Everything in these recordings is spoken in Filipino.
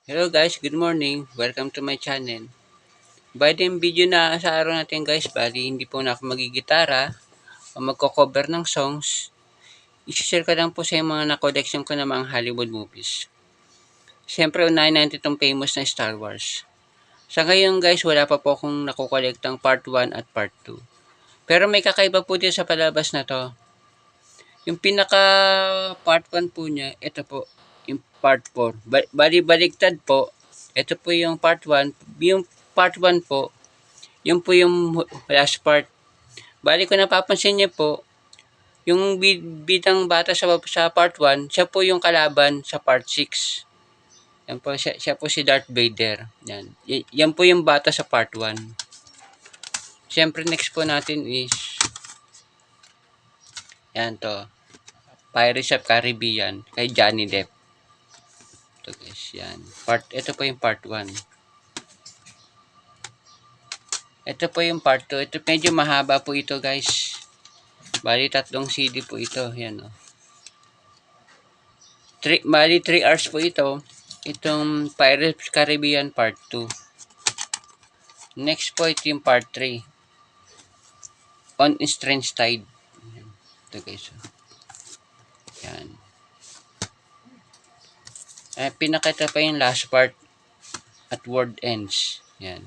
Hello guys, good morning. Welcome to my channel. Bali yung video na sa araw natin guys, bali hindi po na ako magigitara o magko-cover ng songs. I-share ko lang po sa yung mga na-collection ko ng mga Hollywood movies. Siyempre, unahin natin itong famous na Star Wars. Sa ngayon guys, wala pa po akong nakukolektang part 1 at part 2. Pero may kakaiba po din sa palabas na to. Yung pinaka part 1 po niya, ito po, yung part 4. Bali-baligtad po. Ito po yung part 1. Yung part 1 po, yun po yung last part. Bali kung napapansin niyo po, yung bidang bata sa part 1, siya po yung kalaban sa part 6. Yan po, siya po si Darth Vader. Yan. Yan po yung bata sa part 1. Siyempre next po natin is, yan to, Pirates of Caribbean kay Johnny Depp. Ito guys, yan. Ito po yung part 1. Ito po yung part 2. Ito medyo mahaba po ito guys. Bali 3 CD po ito. Yan o. Bali 3 hours po ito. Itong Pirates Caribbean part 2. Next po ito yung part 3. On Strange Tide. Ito guys. Yan. Pinakita pa yung last part. At World Ends. Yan.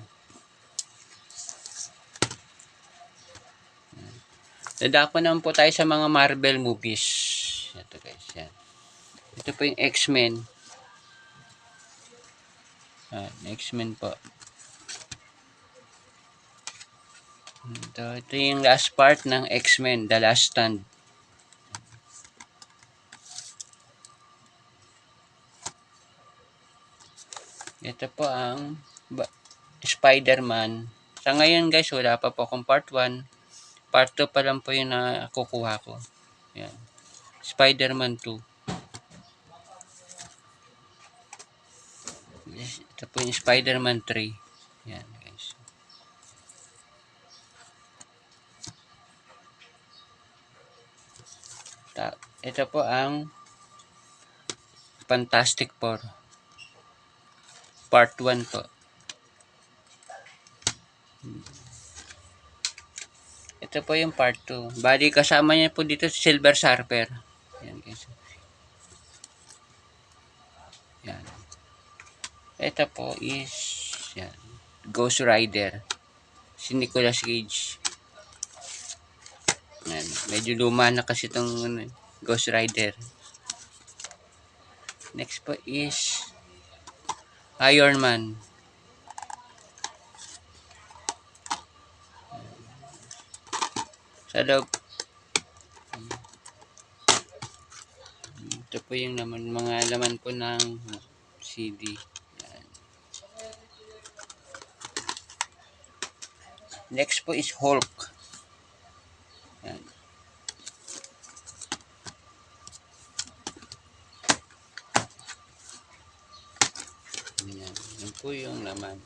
Dadako naman po tayo sa mga Marvel movies. Ito guys. Yan. Ito po yung X-Men. X-Men po. Ito yung last part ng X-Men, The Last Stand. Ito po ang Spider-Man. Sa ngayon guys, wala pa po akong part 1. Part 2 pa lang po yung nakukuha ko. Yan. Spider-Man 2. Ito po yung Spider-Man 3. Yan guys. Ito po ang Fantastic Four. Part 1 po. Ito po yung part 2. Bali kasama niya po dito si Silver Surfer. Yan guys. Yan. Ito po is yan, Ghost Rider. Si Nicolas Cage. Yan. Medyo luma na kasi itong Ghost Rider. Next po is Iron Man. Sa loob. Ito po yung mga laman po ng CD. Yan. Next po is Hulk. Yan. Yan. Yan po yung laman.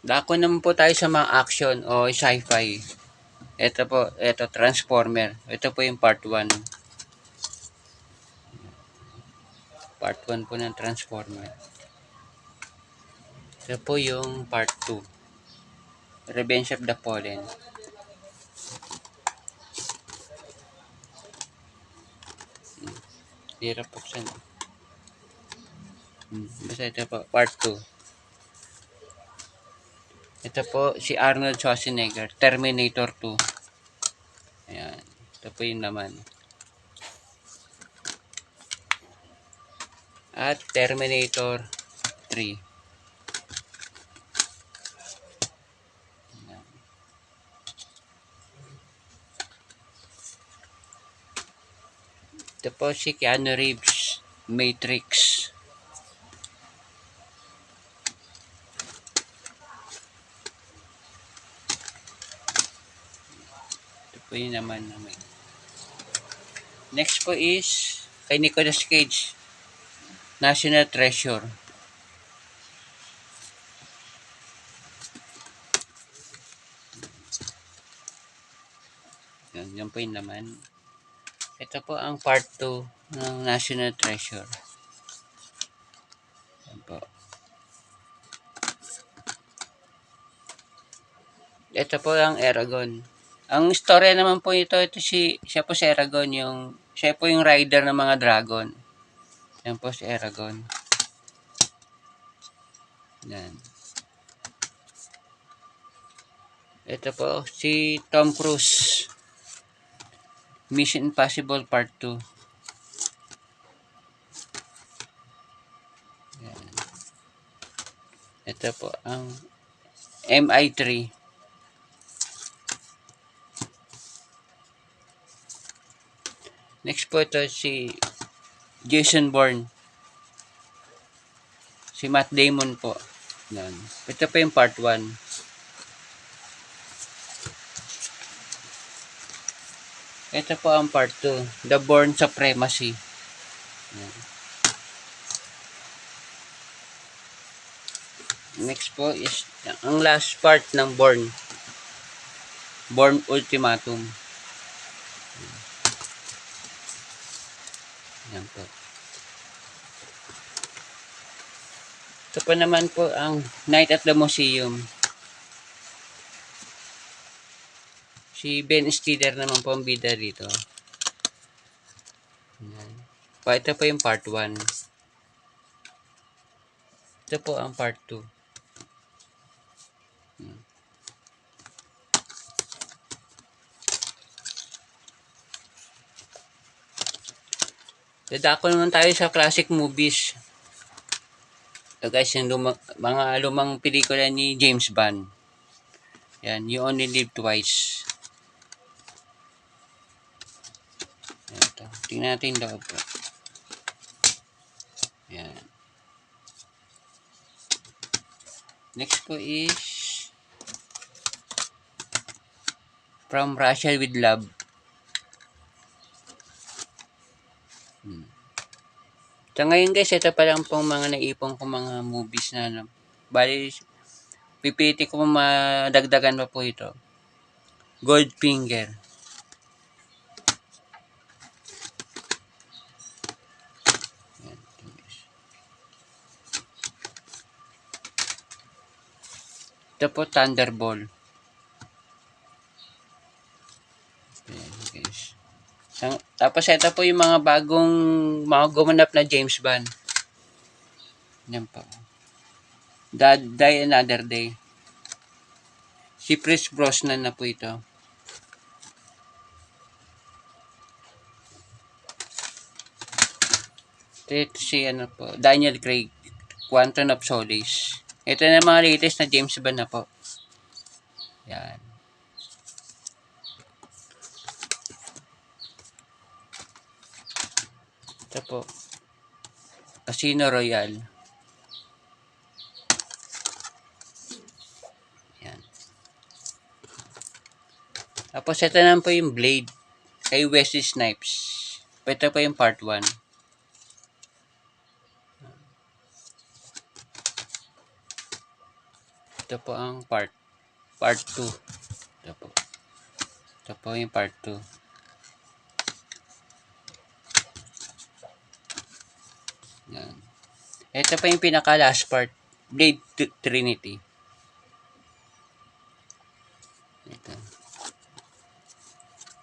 Dako naman po tayo sa mga action o sci-fi. Ito po, ito Transformer. Ito po yung part 1. Part 1 po ng Transformer. Ito po yung part 2. Revenge of the Fallen. Hirap buksan. Basta ito po, part 2. Ito po si Arnold Schwarzenegger, Terminator 2. Ayan. Ito po yung naman. At Terminator 3. Ayan. Ito po si Keanu Reeves, Matrix. Ito po yung naman. Next po is kay Nicolas Cage, National Treasure. Yan po yung naman. Ito po ang part 2 ng National Treasure. Yan po. Ito po ang Eragon. Ang istorya naman po ito siya po si Eragon, siya po yung rider ng mga dragon. Yan po si Eragon. Yan. Ito po si Tom Cruise. Mission Impossible Part 2. Yan. Ito po ang MI3. Next po ito si Jason Bourne. Si Matt Damon po. Yan. Ito po yung part 1. Ito po ang part 2. The Bourne Supremacy. Yan. Next po is ang last part ng Bourne. Bourne Ultimatum. Yan po. Ito po naman po ang Night at the Museum. Si Ben Stiller naman po ang bida dito. Yan. Ito po yung part 1. Ito po ang part 2. Dadako naman tayo sa classic movies. Ito guys, yung mga lumang pelikula ni James Bond. Yan, You Only Live Twice. Ito. Tingnan natin yung loob po. Yan. Next po is From Russia with Love. So ngayon guys, ito pa lang pong mga naipong kong mga movies na bali, pipili ko madagdagan pa po ito. Goldfinger. Yan. Ito po Thunderball. Ayan guys. Tapos ito po yung mga mga gumanap na James Bond. Yan po. Die Another Day. Si Pierce Brosnan na po ito. Ito si Daniel Craig. Quantum of Solace. Ito na mga latest na James Bond na po. Yan. Ito po. Casino Royale. Yan. Tapos ito naman po yung Blade. Kay Wesley Snipes. Ito po yung part 1. Ito po ang part 2. Ito po. Ito po yung part 2. Yan. Ito pa yung pinaka last part. Blade Trinity. Ito.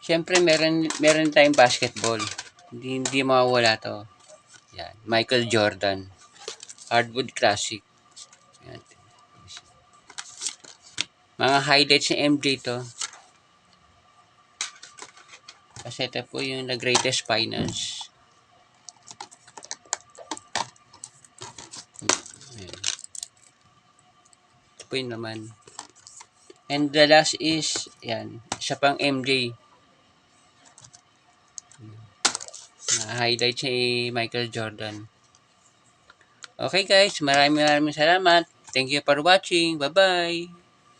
Siyempre meron tayong basketball. Hindi mawawala to. Yan. Michael Jordan. Hardwood Classic. Yan. Mga highlights ni MJ to. Kasi ito po yung The Greatest Finals. Ayan. Ito po yun naman. And the last is, yan, isa pang MJ. Na-highlight si Michael Jordan. Okay guys, maraming salamat. Thank you for watching. Bye-bye.